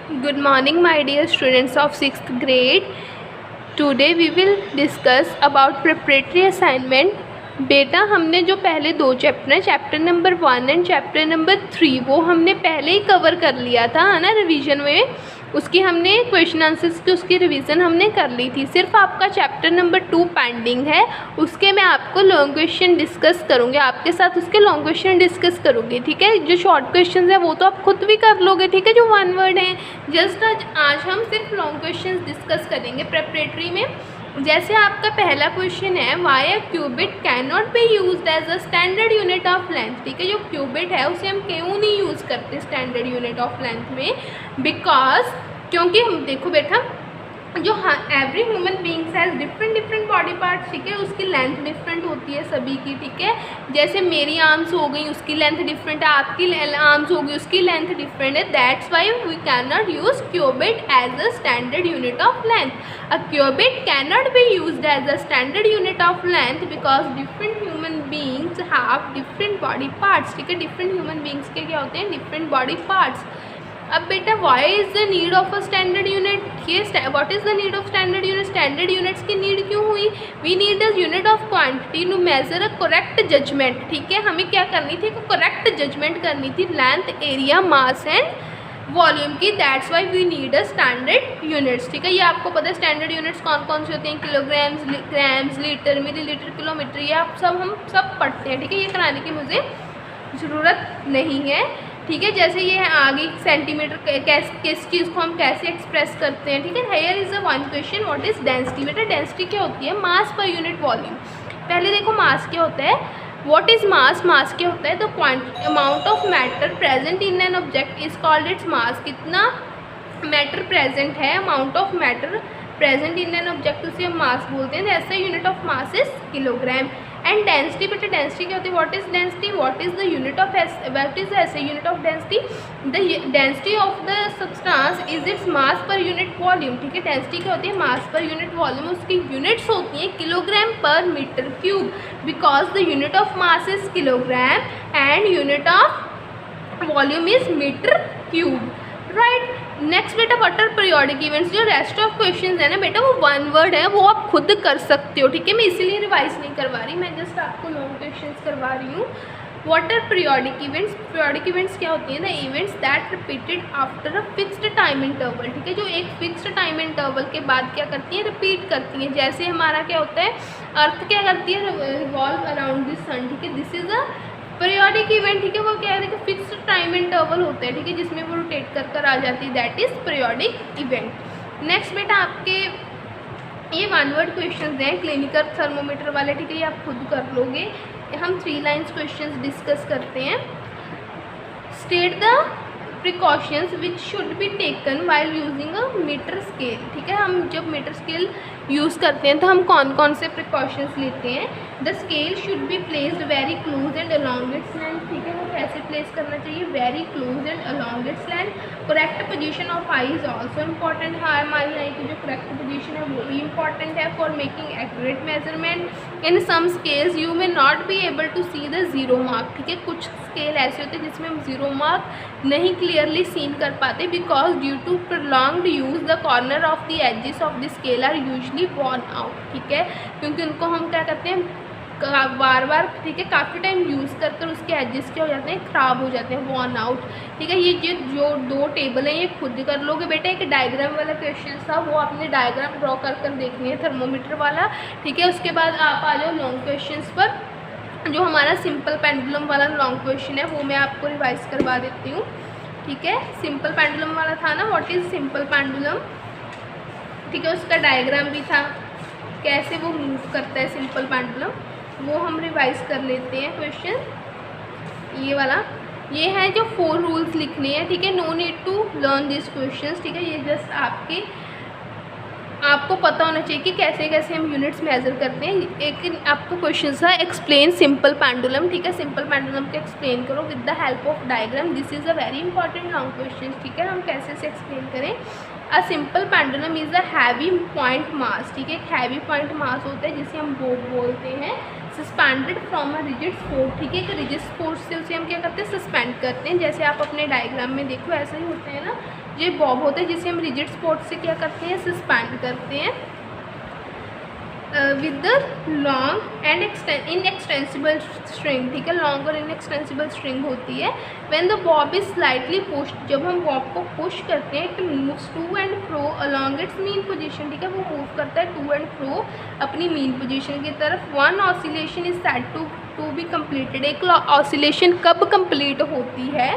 Good morning, my dear students of 6th grade. Today we will discuss about preparatory assignment. बेटा हमने जो पहले दो चैप्टर हैं, chapter number 1 and chapter number 3, वो हमने पहले ही कवर कर लिया था, है ना, रिवीजन में। उसकी हमने क्वेश्चन आंसर्स की उसकी रिवीजन हमने कर ली थी। सिर्फ आपका चैप्टर नंबर 2 पेंडिंग है। उसके मैं आपको लॉन्ग क्वेश्चन डिस्कस करूँगी, आपके साथ उसके लॉन्ग क्वेश्चन डिस्कस करूँगी, ठीक है। जो शॉर्ट क्वेश्चन है वो तो आप खुद भी कर लोगे, ठीक है, जो वन वर्ड हैं। जस्ट आज हम सिर्फ लॉन्ग क्वेश्चन डिस्कस करेंगे प्रेपरेटरी में। जैसे आपका पहला क्वेश्चन है, why a cubit can not be used as a standard unit of length, ठीक है। जो क्यूबिट है उसे हम क्यों नहीं यूज़ करते स्टैंडर्ड यूनिट ऑफ लेंथ में? बिकॉज क्योंकि हम देखो बेटा, जो every human beings has different body parts, ठीक है। उसकी लेंथ डिफरेंट होती है सभी की, ठीक है। जैसे मेरी आर्म्स हो गई, उसकी लेंथ डिफरेंट है, आपकी आर्म्स हो गई, उसकी लेंथ डिफरेंट है। That's why we can not use cubit as a standard unit of length. A cubit can not be used as a standard unit of length because different human beings have different body parts, ठीक है। Different human beings के क्या होते हैं? Different body parts. अब बेटा, why is the need of a standard unit? ये what is the need of standard unit? Standard units की नीड क्यों हुई? We need a unit of quantity to measure a correct judgement, ठीक है। हमें क्या करनी थी? करेक्ट जजमेंट करनी थी length, area, mass and volume की। That's why we need a standard units, ठीक है। ये आपको पता है स्टैंडर्ड यूनिट्स कौन कौन से होते हैं? Kilograms, grams, litre, millilitre, kilometre, ये आप हम सब पढ़ते हैं, ठीक है। ये कराने की मुझे ज़रूरत नहीं है, ठीक है। जैसे ये है आगे सेंटीमीटर, किस चीज़ को हम कैसे एक्सप्रेस करते हैं, ठीक है। Here is a one question, what is density? बेटा डेंसिटी क्या होती है? मास पर यूनिट वॉल्यूम। पहले देखो मास क्या होता है, व्हाट इज़ मास? मास क्या होता है? The amount of matter present in an object is called its mass. कितना मैटर प्रेजेंट है, amount of matter present in an object, उसे हम मास बोलते हैं। SI unit of mass is kilogram. And density, बेटा डेंसिटी क्या होती है? What is density? What is the unit of what is SI unit of density? The density of the substance is its mass per unit volume, ठीक है। Density क्या होती है? मास per unit volume. उसकी यूनिट्स होती हैं kilogram per metre cube, because the unit of mass is kilogram and unit of volume is metre cube, right. Next बेटा, what are periodic events? जो रेस्ट ऑफ क्वेश्चंस है ना बेटा, वो one word है, वो आप खुद कर सकते हो, ठीक है। मैं इसीलिए रिवाइज नहीं करवा रही, मैं जस्ट आपको लॉन्ग क्वेश्चंस करवा रही हूँ। What are periodic events? Periodic events क्या होती हैं? The events that repeated after a fixed time interval, ठीक है। जो एक फिक्स्ड टाइम इंटरवल के बाद क्या करती हैं? रिपीट करती हैं। जैसे हमारा क्या होता है, अर्थ क्या करती है? रिवॉल्व अराउंड द सन, ठीक है। This is a periodic event, ठीक है। वो क्या है कि फिक्स्ड टाइम इंटरवल होता है, ठीक है, जिसमें वो रोटेट कर आ जाती है। That is periodic event. Next बेटा, आपके ये वन वर्ड क्वेश्चंस हैं क्लिनिकल थर्मोमीटर वाले, ठीक है, ये आप खुद कर लोगे। हम 3 लाइन्स क्वेश्चंस डिस्कस करते हैं। State the precautions which should be taken while using a metre scale, ठीक है। हम जब मीटर स्केल यूज़ करते हैं तो हम कौन कौन से प्रिकॉशंस लेते हैं? The scale should be placed very close and along its length, ठीक है। वो कैसे प्लेस करना चाहिए? Very close and along its length. Correct position of I is also important. हाँ, हमारी आई की जो करेक्ट पोजीशन है वो भी इम्पॉर्टेंट है for making accurate measurement. In some scales you may not be able to see the zero mark, ठीक है। कुछ स्केल ऐसे होते हैं जिसमें हम जीरो मार्क नहीं क्लियरली सीन कर पाते, because due to prolonged use the corner of the edges of the scale are usually worn out, ठीक है। क्योंकि उनको हम क्या करते हैं, बार बार, ठीक है, काफ़ी टाइम यूज़ कर कर उसके एजेस क्या हो जाते हैं? ख़राब हो जाते हैं, वॉर्न आउट, ठीक है। ये जो 2 टेबल हैं ये खुद कर लोगे बेटा। एक डायग्राम वाला क्वेश्चन था, वो आपने डायग्राम ड्रॉ कर कर देखनी है थर्मोमीटर वाला, ठीक है। उसके बाद आप आ जाओ लॉन्ग क्वेश्चंस पर। जो हमारा सिंपल पेंडुलम वाला लॉन्ग क्वेश्चन है वो मैं आपको रिवाइज करवा देती हूँ, ठीक है। सिंपल पेंडुलम वाला था ना, व्हाट इज़ सिंपल पेंडुलम, ठीक है। उसका डायग्राम भी था, कैसे वो मूव करता है सिंपल पेंडुलम, वो हम रिवाइज कर लेते हैं क्वेश्चन। ये वाला, ये है जो 4 रूल्स लिखने हैं, ठीक है। No need to learn this questions, ठीक है। ये जस्ट आपको पता होना चाहिए कि कैसे कैसे हम यूनिट्स मेजर करते हैं। एक आपको क्वेश्चन था, एक्सप्लेन सिंपल पेंडुलम, ठीक है। सिंपल पेंडुलम को एक्सप्लेन करो with the help of diagram. This is a very important long question, ठीक है। हम कैसे से एक्सप्लेन करें? A simple pendulum is a heavy point mass, ठीक है। एक हैवी पॉइंट मास होता है जिसे हम बोलते हैं suspended from a rigid sport, ठीक है। एक रिजिड स्पोर्ट से उसे हम क्या करते हैं? सस्पेंड करते हैं। जैसे आप अपने डायग्राम में देखो, ऐसा ही होता है ना, ये बॉब होता है जिसे हम रिजिड स्पॉट से क्या करते हैं, सस्पेंड करते हैं with the long and inextensible string, ठीक है, लॉन्ग और इनएक्सटेंसिबल स्ट्रिंग होती है। When the bob is slightly pushed, जब हम बॉब को पुश करते हैं, it moves to and fro along its mean position, ठीक है, वो मूव करता है टू एंड फ्रो अपनी मीन पोजीशन की तरफ। One oscillation is said to be completed, एक ऑसिलेशन कब कंप्लीट होती है,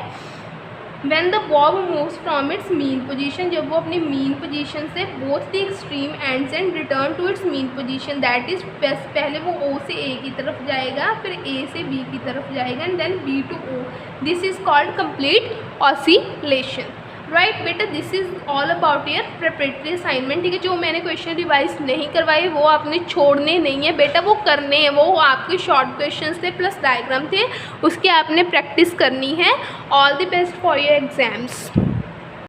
when the bob moves from its mean position, जब वो अपनी mean position से both the extreme ends and return to its mean position, that is पहले वो O से A की तरफ जाएगा, फिर A से B की तरफ जाएगा, and then B to O, this is called complete oscillation, right बेटा। This is all about your preparatory assignment, ठीक है। जो मैंने क्वेश्चन रिवाइज नहीं करवाए वो आपने छोड़ने नहीं है बेटा, वो करने हैं, वो आपके शॉर्ट क्वेश्चंस थे प्लस डायग्राम थे, उसकी आपने प्रैक्टिस करनी है। All the best for your exams.